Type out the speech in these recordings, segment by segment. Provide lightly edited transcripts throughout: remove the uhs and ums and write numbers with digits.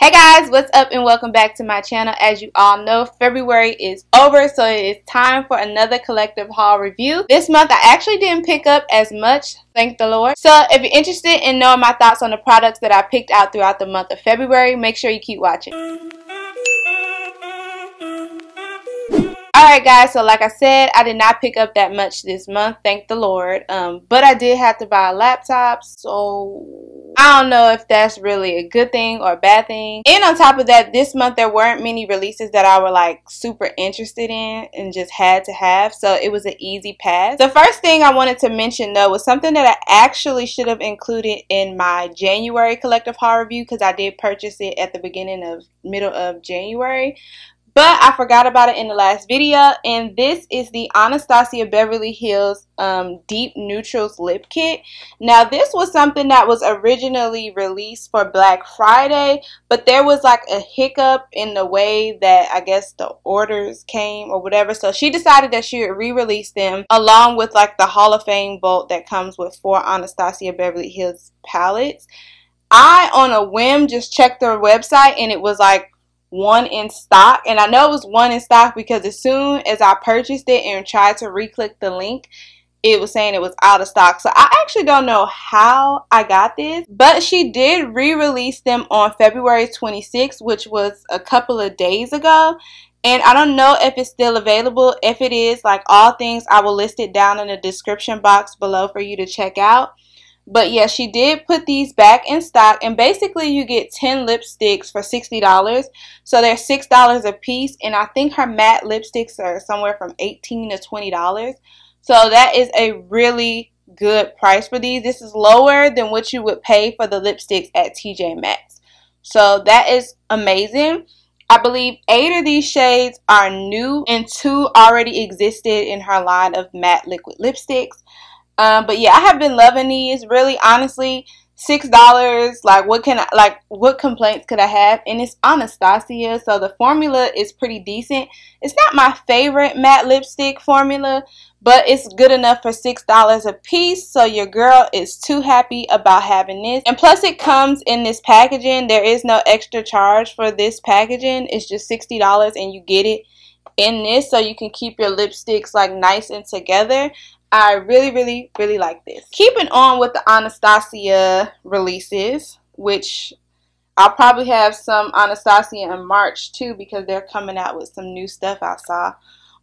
Hey guys, what's up and welcome back to my channel. As you all know, February is over, so it is time for another collective haul review. This month I actually didn't pick up as much, thank the Lord. So if you're interested in knowing my thoughts on the products that I picked out throughout the month of February, make sure you keep watching. Alright guys, so like I said, I did not pick up that much this month, thank the Lord. But I did have to buy a laptop, so I don't know if that's really a good thing or a bad thing. And on top of that, this month there weren't many releases that I were like super interested in and just had to have, so it was an easy pass. The first thing I wanted to mention though was something that I actually should have included in my January collective haul review, because I did purchase it at the middle of January. But I forgot about it in the last video, and this is the Anastasia Beverly Hills Deep Neutrals Lip Kit. Now this was something that was originally released for Black Friday, but there was like a hiccup in the way that I guess the orders came or whatever. So she decided that she would re-release them along with like the Hall of Fame bolt that comes with 4 Anastasia Beverly Hills palettes. I, on a whim, just checked their website and it was like 1 in stock, and I know it was 1 in stock because as soon as I purchased it and tried to re-click the link, it was saying it was out of stock. So I actually don't know how I got this, but she did re-release them on February 26th, which was a couple of days ago, and I don't know if it's still available. If it is, like all things, I will list it down in the description box below for you to check out. But yeah, she did put these back in stock, and basically you get 10 lipsticks for $60. So they're $6 a piece, and I think her matte lipsticks are somewhere from $18 to $20. So that is a really good price for these. This is lower than what you would pay for the lipsticks at TJ Maxx. So that is amazing. I believe 8 of these shades are new and 2 already existed in her line of matte liquid lipsticks. But yeah, I have been loving these. Really, honestly, $6. What complaints could I have? And it's Anastasia, so the formula is pretty decent. It's not my favorite matte lipstick formula, but it's good enough for $6 a piece. So your girl is too happy about having this. And plus, it comes in this packaging. There is no extra charge for this packaging. It's just $60, and you get it in this, so you can keep your lipsticks like nice and together. I really like this. Keeping on with the Anastasia releases, which I'll probably have some Anastasia in March too, because they're coming out with some new stuff I saw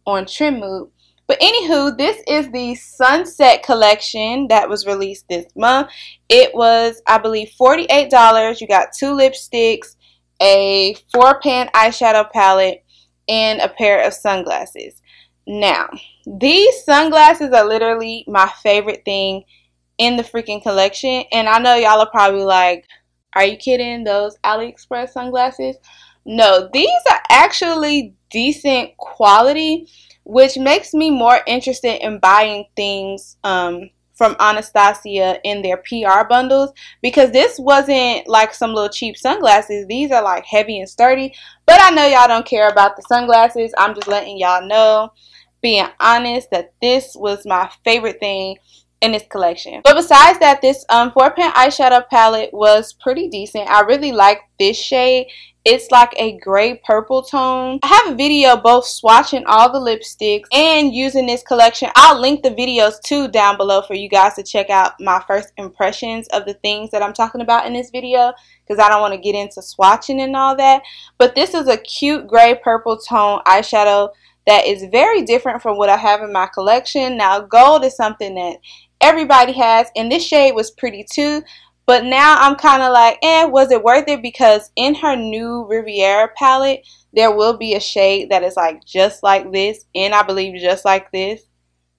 on Trend Mood. But anywho, this is the Sunset collection that was released this month. It was, I believe, $48. You got 2 lipsticks, a 4-pan eyeshadow palette, and a pair of sunglasses. Now, these sunglasses are literally my favorite thing in the freaking collection. And I know y'all are probably like, are you kidding? Those AliExpress sunglasses? No, these are actually decent quality, which makes me more interested in buying things from Anastasia in their PR bundles, because this wasn't like some little cheap sunglasses. These are like heavy and sturdy. But I know y'all don't care about the sunglasses. I'm just letting y'all know, being honest, that this was my favorite thing in this collection. But besides that, this 4-pan eyeshadow palette was pretty decent. I really like this shade. It's like a gray purple tone. I have a video both swatching all the lipsticks and using this collection. I'll link the videos too down below for you guys to check out my first impressions of the things that I'm talking about in this video, because I don't want to get into swatching and all that. But this is a cute gray purple tone eyeshadow that is very different from what I have in my collection. Now, gold is something that everybody has, and this shade was pretty too. But now I'm kind of like, was it worth it? Because in her new Riviera palette, there will be a shade that is like just like this, and I believe just like this,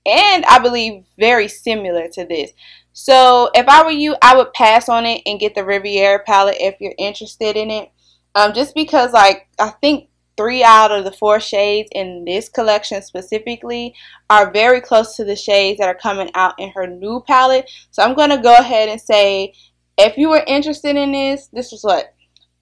and I believe very similar to this. So if I were you, I would pass on it and get the Riviera palette if you're interested in it. Just because, like, I think 3 out of the 4 shades in this collection specifically are very close to the shades that are coming out in her new palette. So I'm going to go ahead and say, if you were interested in this was what?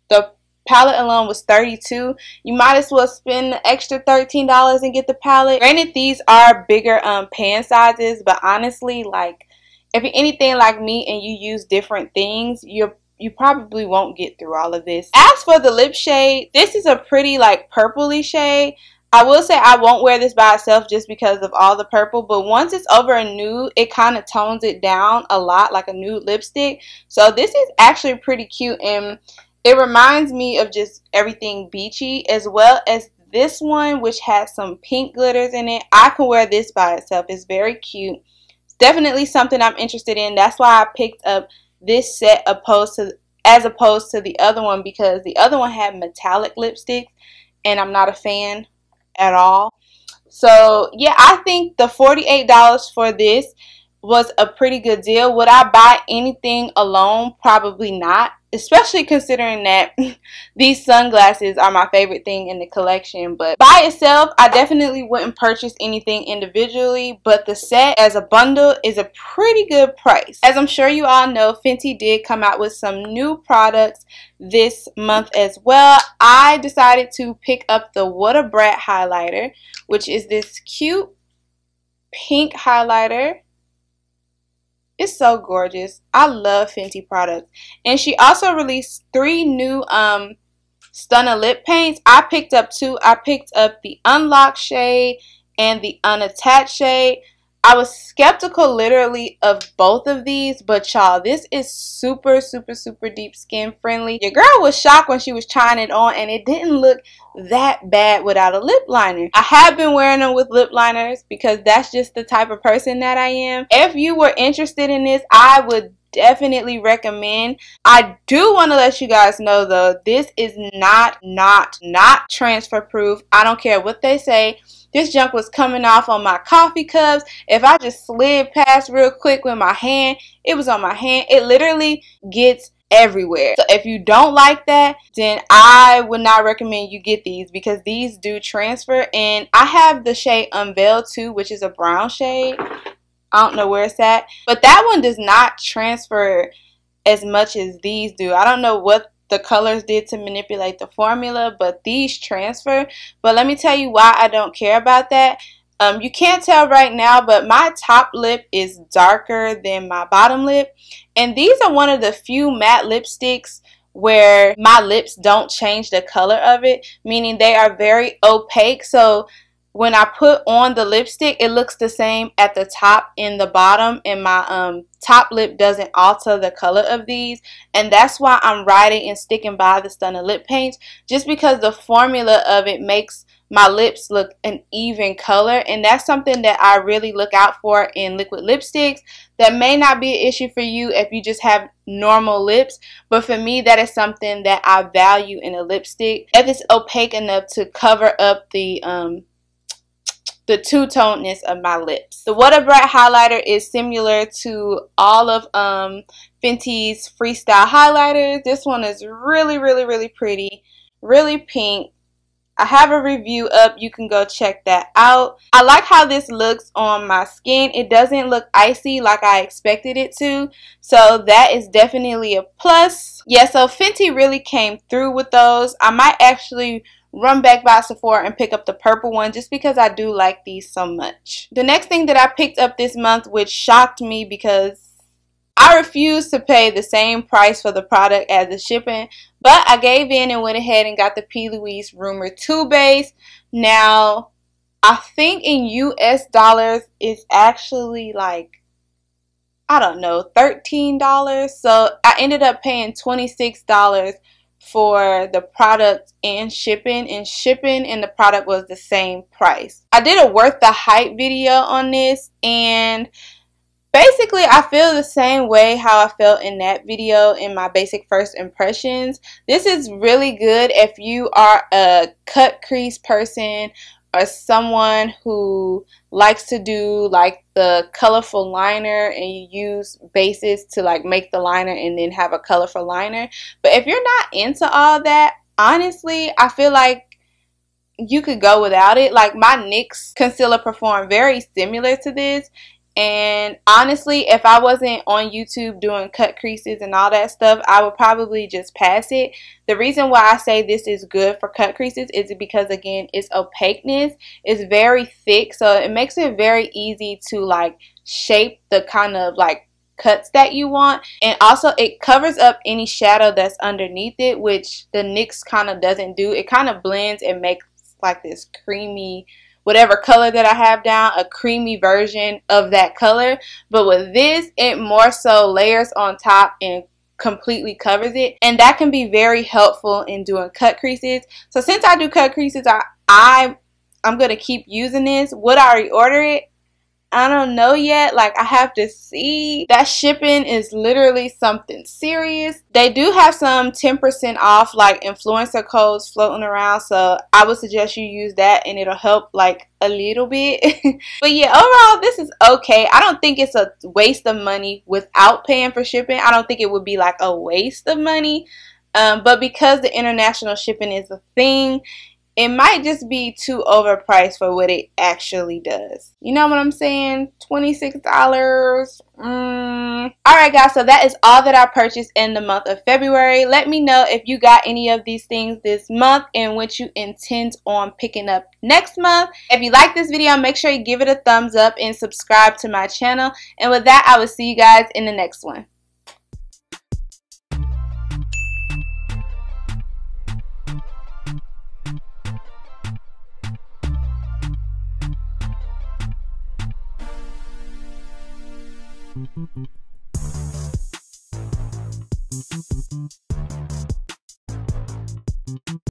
The palette alone was $32. You might as well spend the extra $13 and get the palette. Granted, these are bigger pan sizes, but honestly, like, if you're anything like me and you use different things, you're you probably won't get through all of this. As for the lip shade, this is a pretty like purpley shade. I will say I won't wear this by itself just because of all the purple, but once it's over a nude, it kind of tones it down a lot, like a nude lipstick. So this is actually pretty cute, and it reminds me of just everything beachy, as well as this one, which has some pink glitters in it. I can wear this by itself. It's very cute. It's definitely something I'm interested in. That's why I picked up this set as opposed to the other one, because the other one had metallic lipsticks, and I'm not a fan at all. So yeah, I think the $48 for this was a pretty good deal. Would I buy anything alone? Probably not, especially considering that these sunglasses are my favorite thing in the collection. But by itself, I definitely wouldn't purchase anything individually, but the set as a bundle is a pretty good price. As I'm sure you all know, Fenty did come out with some new products this month as well. I decided to pick up the What a Brat highlighter, which is this cute pink highlighter. It's so gorgeous. I love Fenty products. And she also released 3 new Stunner lip paints. I picked up 2. I picked up the Unlocked shade and the Unattached shade. I was skeptical literally of both of these, but y'all, this is super, super, super deep skin friendly. Your girl was shocked when she was trying it on, and it didn't look that bad without a lip liner. I have been wearing them with lip liners because that's just the type of person that I am. If you were interested in this, I would definitely recommend. I do want to let you guys know though, this is not transfer proof. I don't care what they say. This junk was coming off on my coffee cups. If I just slid past real quick with my hand, it was on my hand. It literally gets everywhere. So if you don't like that, then I would not recommend you get these, because these do transfer. And I have the shade Unveiled too, which is a brown shade. I don't know where it's at, but that one does not transfer as much as these do. I don't know what the colors did to manipulate the formula, but these transfer. But let me tell you why I don't care about that. You can't tell right now, but my top lip is darker than my bottom lip, and these are one of the few matte lipsticks where my lips don't change the color of it, meaning they are very opaque. So when I put on the lipstick, it looks the same at the top and the bottom, and my top lip doesn't alter the color of these. And that's why I'm riding and sticking by the Stunner lip paints, just because the formula of it makes my lips look an even color, and that's something that I really look out for in liquid lipsticks. That may not be an issue for you if you just have normal lips, but for me, that is something that I value in a lipstick, if it's opaque enough to cover up the two-tonedness of my lips. The What a Brat highlighter is similar to all of Fenty's Freestyle highlighters. This one is really, really, really pretty, really pink. I have a review up. You can go check that out. I like how this looks on my skin. It doesn't look icy like I expected it to, so that is definitely a plus. Yeah, so Fenty really came through with those. I might actually run back by Sephora and pick up the purple one just because I do like these so much. The next thing that I picked up this month, which shocked me because I refused to pay the same price for the product as the shipping, but I gave in and went ahead and got the P. Louise Rumor 2 base. Now, I think in US dollars it's actually like, I don't know, $13. So I ended up paying $26 for the product and shipping, and the product was the same price. I did a worth the hype video on this, and basically I feel the same way how I felt in that video in my basic first impressions. This is really good if you are a cut crease person or someone who likes to do like the colorful liner and you use bases to like make the liner and then have a colorful liner. But if you're not into all that, honestly, I feel like you could go without it. Like my NYX concealer performed very similar to this. And honestly, if I wasn't on YouTube doing cut creases and all that stuff, I would probably just pass it. The reason why I say this is good for cut creases is because, again, its opaqueness is very thick. So it makes it very easy to like shape the kind of like cuts that you want. And also it covers up any shadow that's underneath it, which the NYX kind of doesn't do. It kind of blends and makes like this creamy, whatever color that I have down, a creamy version of that color. But with this, it more so layers on top and completely covers it, and that can be very helpful in doing cut creases. So since I do cut creases, I'm gonna keep using this. Would I reorder it? I don't know yet. Like, I have to see. That shipping is literally something serious. They do have some 10% off like influencer codes floating around, so I would suggest you use that and it'll help like a little bit. But yeah, overall this is okay. I don't think it's a waste of money without paying for shipping. I don't think it would be like a waste of money, but because the international shipping is a thing, it might just be too overpriced for what it actually does. You know what I'm saying? $26. Alright guys, so that is all that I purchased in the month of February. Let me know if you got any of these things this month and what you intend on picking up next month. If you like this video, make sure you give it a thumbs up and subscribe to my channel. And with that, I will see you guys in the next one.